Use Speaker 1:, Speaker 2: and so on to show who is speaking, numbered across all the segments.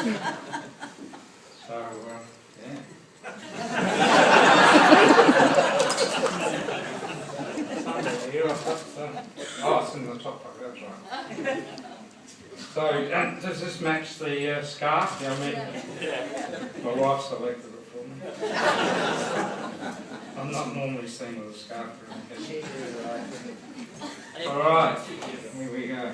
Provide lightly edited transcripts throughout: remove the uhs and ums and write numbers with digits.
Speaker 1: So, yeah. Here I've got oh, it's in the top pocket, that's right. So, does this match the scarf? Yeah, I mean, my wife selected it for me. I'm not normally seen with a scarf. Alright, here we go.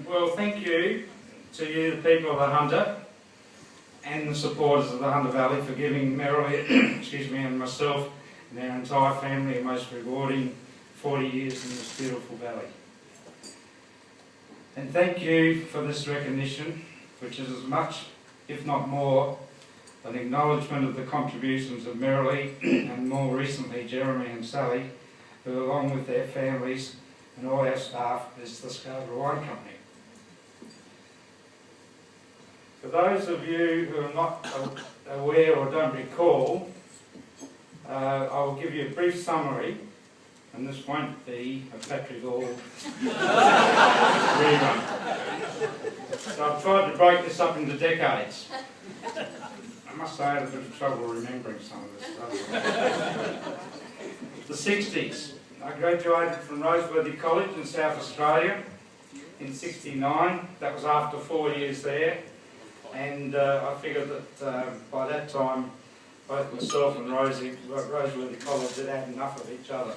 Speaker 1: Well, thank you to you, the people of the Hunter, and the supporters of the Hunter Valley for giving Merrily, excuse me, and myself and our entire family a most rewarding 40 years in this beautiful valley. And thank you for this recognition, which is as much, if not more, an acknowledgement of the contributions of Merrily and more recently Jeremy and Sally, who along with their families and all our staff is the Scarborough Wine Company. For those of you who are not aware or don't recall, I will give you a brief summary, and this won't be a Patrick Hall rerun. So I've tried to break this up into decades. I must say I had a bit of trouble remembering some of this stuff. The 60s. I graduated from Roseworthy College in South Australia in '69. That was after 4 years there. And I figured that by that time, both myself and Roseworthy College had had enough of each other.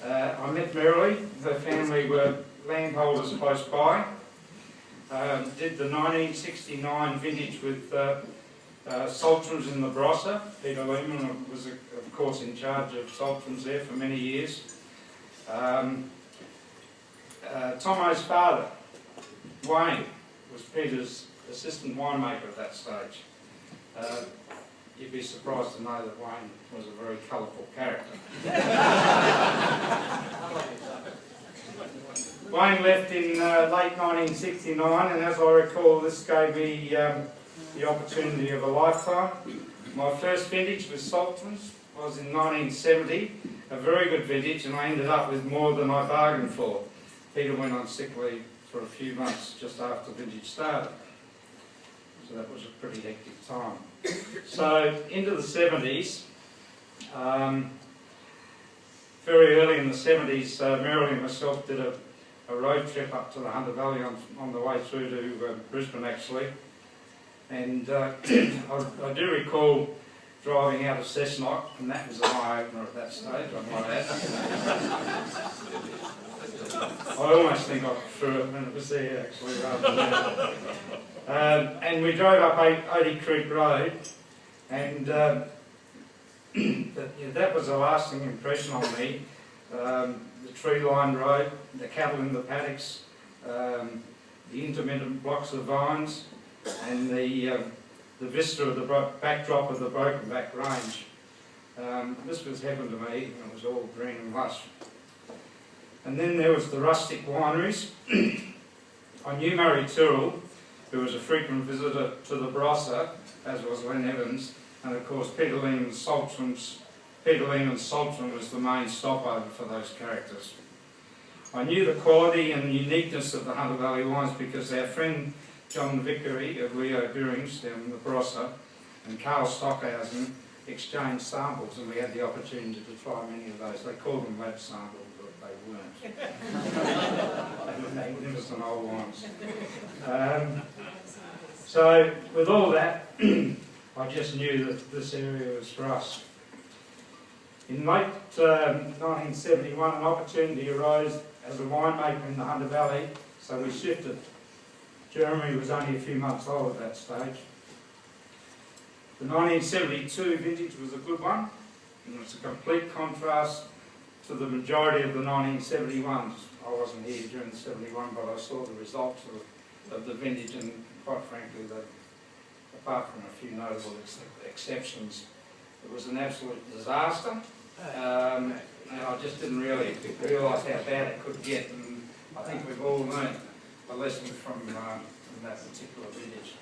Speaker 1: I met Merrily. Her family were landholders close by. Did the 1969 vintage with Saltrams in the Barossa. Peter Lehman was, of course, in charge of Saltrams there for many years. Tomo's father, Wayne, was Peter's assistant winemaker at that stage. You'd be surprised to know that Wayne was a very colourful character. Wayne left in late 1969, and as I recall, this gave me the opportunity of a lifetime. My first vintage with Saltrams was in 1970, a very good vintage, and I ended up with more than I bargained for. Peter went on sick leave for a few months just after vintage started. So that was a pretty hectic time. So into the 70s, very early in the 70s, Merrily and myself did a road trip up to the Hunter Valley on the way through to Brisbane actually. And I do recall driving out of Cessnock, and that was an eye-opener at that stage, I might add. I almost think I prefer it when it was there actually rather than that. And we drove up Odie Creek Road, and that was a lasting impression on me. The tree-lined road, the cattle in the paddocks, the intermittent blocks of vines, and the vista of the backdrop of the Broken Back Range. This was heaven to me, and it was all green and lush. And then there was the rustic wineries. I knew Murray Tyrrell, who was a frequent visitor to the Barossa, as was Len Evans, and of course Peter Lehman's Saltrams was the main stopover for those characters. I knew the quality and uniqueness of the Hunter Valley wines because our friend John Vickery of Leo Beerings down in the Barossa and Carl Stockhausen exchanged samples, and we had the opportunity to try many of those. They called them lab samples, but they weren't. They were magnificent old wines. So with all that, I just knew that this area was for us. In late 1971, an opportunity arose as a winemaker in the Hunter Valley, so we shifted. Jeremy was only a few months old at that stage. The 1972 vintage was a good one, and it's a complete contrast to the majority of the 1971s. I wasn't here during the 71, but I saw the results of the vintage, and quite frankly, apart from a few notable exceptions, it was an absolute disaster. And I just didn't really realise how bad it could get, and I think we've all learned a lesson from that particular vintage.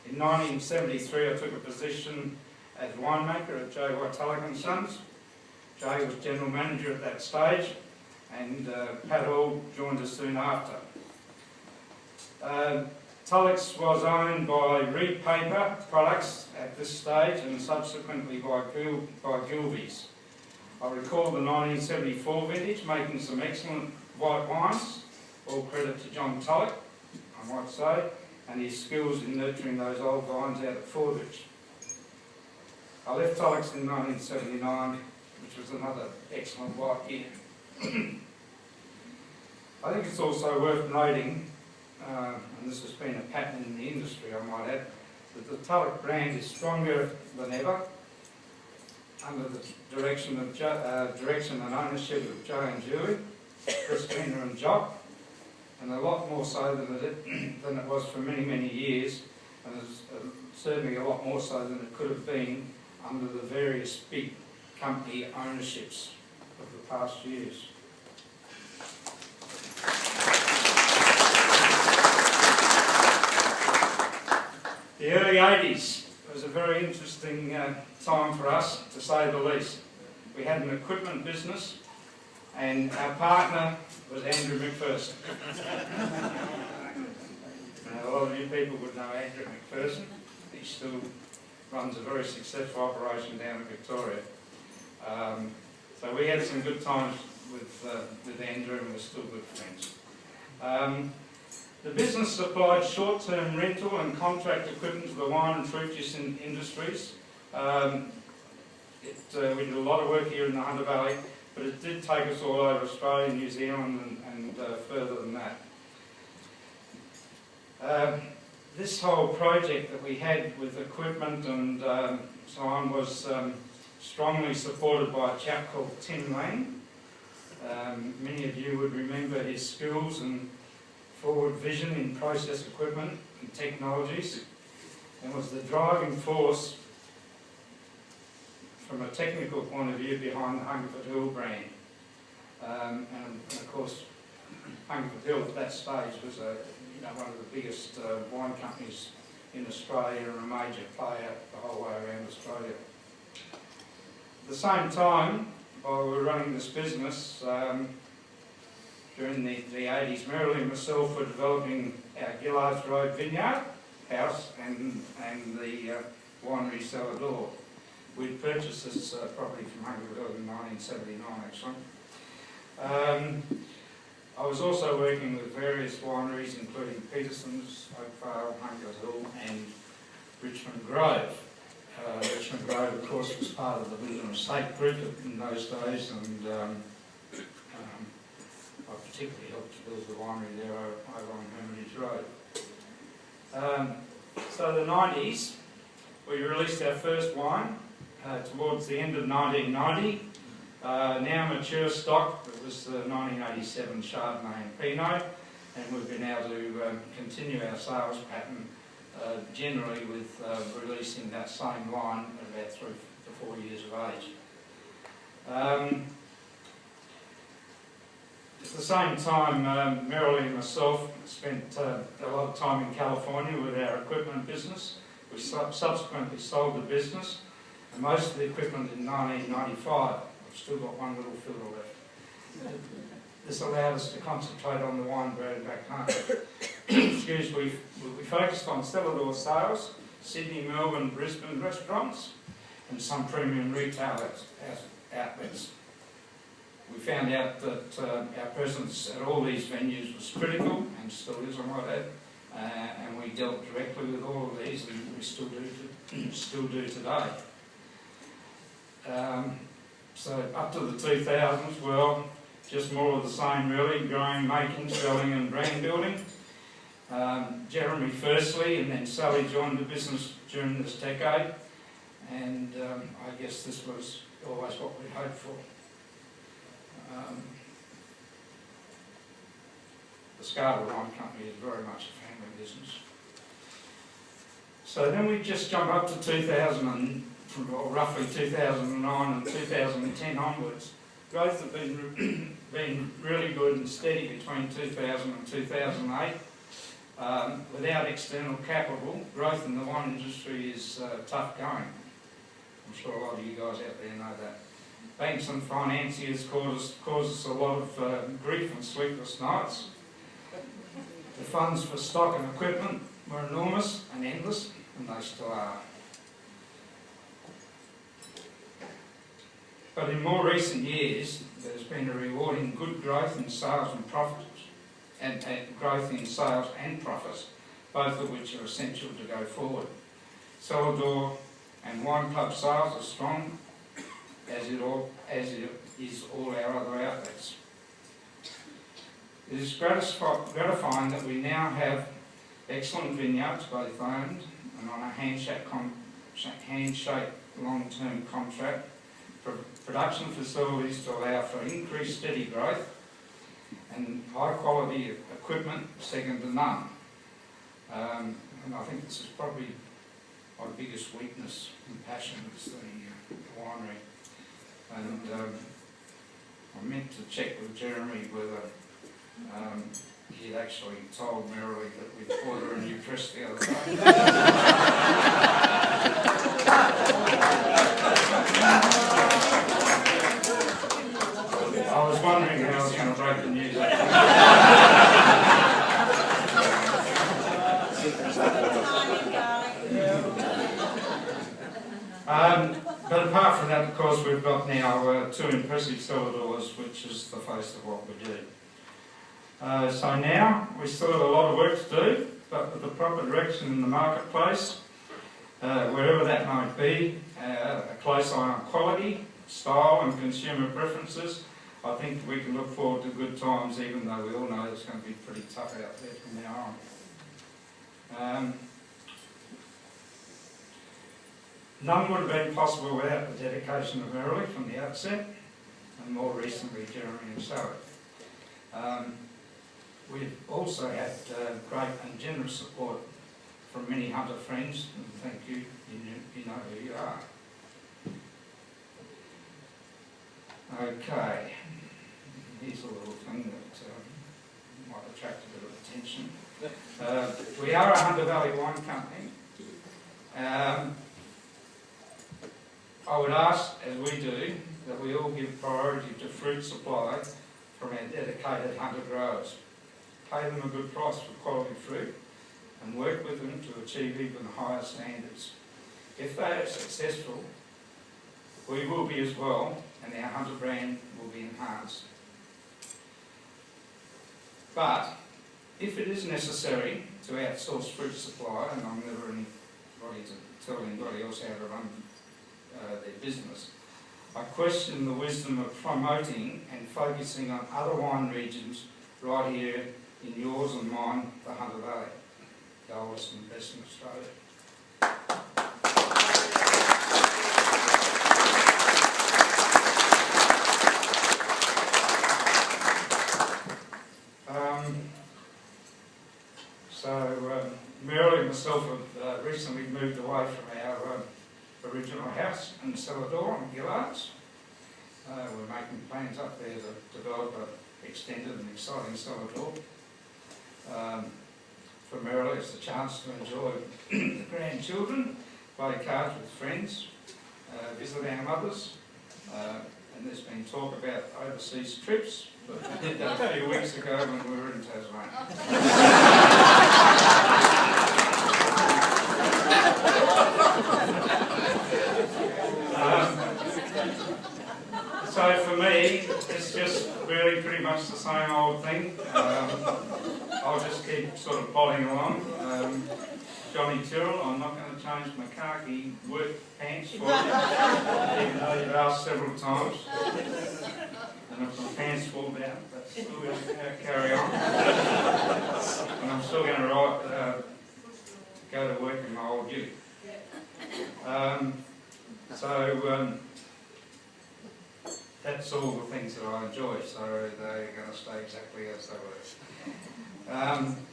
Speaker 1: In 1973 I took a position as winemaker at J. Tulloch and Sons. Jay was general manager at that stage, and Pat Hall joined us soon after. Tulloch's was owned by Reed Paper Products at this stage and subsequently by Gilbey's. I recall the 1974 vintage making some excellent white wines, all credit to John Tulloch, I might say, and his skills in nurturing those old vines out at Fordridge. I left Tulloch's in 1979, which was another excellent white year. I think it's also worth noting, and this has been a pattern in the industry, I might add, that the Tulloch brand is stronger than ever under the direction and ownership of Joe and Julie, Christina and Jock, and a lot more so than it was for many, many years, and it's certainly a lot more so than it could have been under the various big company ownerships of the past years. The early 80s was a very interesting time for us, to say the least. We had an equipment business, and our partner was Andrew McPherson. Now, a lot of you people would know Andrew McPherson. He still runs a very successful operation down in Victoria. So we had some good times with Andrew, and we're still good friends. The business supplied short-term rental and contract equipment to the wine and fruit juice industries. We did a lot of work here in the Hunter Valley, but it did take us all over Australia, New Zealand and further than that. This whole project that we had with equipment and so on was strongly supported by a chap called Tim Lang. Many of you would remember his skills and forward vision in process equipment and technologies, and was the driving force from a technical point of view behind the Hungerford Hill brand. And of course, Hungerford Hill at that stage was one of the biggest wine companies in Australia and a major player the whole way around Australia. At the same time, while we were running this business, during the 80s, Merrily and myself were developing our Gillards Road vineyard house and the winery cellar door. We'd purchased this property from Hungerford Hill in 1979 actually. I was also working with various wineries including Peterson's, Oakvale, Hungerford Hill and Richmond Grove. Richmond Grove of course was part of the Wyndham Estate Group in those days, and I particularly helped to build the winery there over on Hermitage Road. So the 90s, we released our first wine towards the end of 1990. Now mature stock, it was the 1987 Chardonnay and Pinot, and we've been able to continue our sales pattern generally with releasing that same line at about 3 to 4 years of age. At the same time, Merrily and myself spent a lot of time in California with our equipment business. We subsequently sold the business, and most of the equipment in 1995. I've still got one little filter left. This allowed us to concentrate on the wine brand back home. Excuse me, we focused on cellar door sales, Sydney, Melbourne, Brisbane restaurants, and some premium retail outlets. We found out that our presence at all these venues was critical, and still is, I might add, and we dealt directly with all of these, and we still do today. So up to the 2000s, well, just more of the same really, growing, making, selling and brand building. Jeremy firstly, and then Sally joined the business during this decade, and I guess this was always what we hoped for. The Scarborough Wine Company is very much a family business. So then we just jump up to 2000, or roughly 2009 and 2010 onwards. Growth has been really good and steady between 2000 and 2008. Without external capital, growth in the wine industry is tough going. I'm sure a lot of you guys out there know that. Banks and financiers cause us a lot of grief and sleepless nights. The funds for stock and equipment were enormous and endless, and they still are. But in more recent years, there's been a rewarding good growth in sales and profits, and growth in sales and profits, both of which are essential to go forward. Cellar door and wine club sales are strong, as it is all our other outlets. It is gratifying that we now have excellent vineyards, both owned and on a handshake long-term contract, production facilities to allow for increased steady growth, and high quality equipment second to none. And I think this is probably my biggest weakness and passion is the winery. And I meant to check with Jeremy whether he'd actually told Merrily that we bought her a new press the other day. I was wondering how I was going to break the news. But apart from that, of course, we've got now two impressive cellar doors, which is the face of what we do. So now, we still have a lot of work to do, but with the proper direction in the marketplace, wherever that might be, a close eye on quality, style and consumer preferences, I think we can look forward to good times, even though we all know it's going to be pretty tough out there from now on. None would have been possible without the dedication of Merrily from the outset, and more recently Jeremy himself. We've also had great and generous support from many hunter friends, and thank you, you know who you are. Okay, here's a little thing that might attract a bit of attention. We are a Hunter Valley wine company. I would ask, as we do, that we all give priority to fruit supply from our dedicated hunter growers. Pay them a good price for quality fruit and work with them to achieve even higher standards. If they are successful, we will be as well, and our hunter brand will be enhanced. But if it is necessary to outsource fruit supply, and I'm never anybody to tell anybody else how to run their business, I question the wisdom of promoting and focusing on other wine regions right here in yours and mine, the Hunter Valley, the oldest and best in Australia. Merrily and myself have recently moved away from our original house in cellar door on Gillards. We're making plans up there to develop an extended and exciting cellar door. For Merrily, it's a chance to enjoy the grandchildren, play cards with friends, visit our mothers, and there's been talk about overseas trips, but we did that a few weeks ago when we were in Tasmania. So for me, it's just really pretty much the same old thing. I'll just keep sort of plodding along. Johnny Tyrrell, I'm not going to change my khaki work pants for you, even though you've asked several times. And if my pants fall down, but still going to carry on. And I'm still going to go to work in my old ute. That's all the things that I enjoy, so they're going to stay exactly as they were.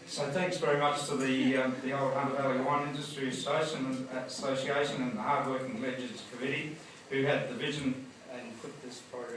Speaker 1: So thanks very much to the old Hunter Valley Wine Industry Association and the Hardworking Legends Committee, who had the vision and put this project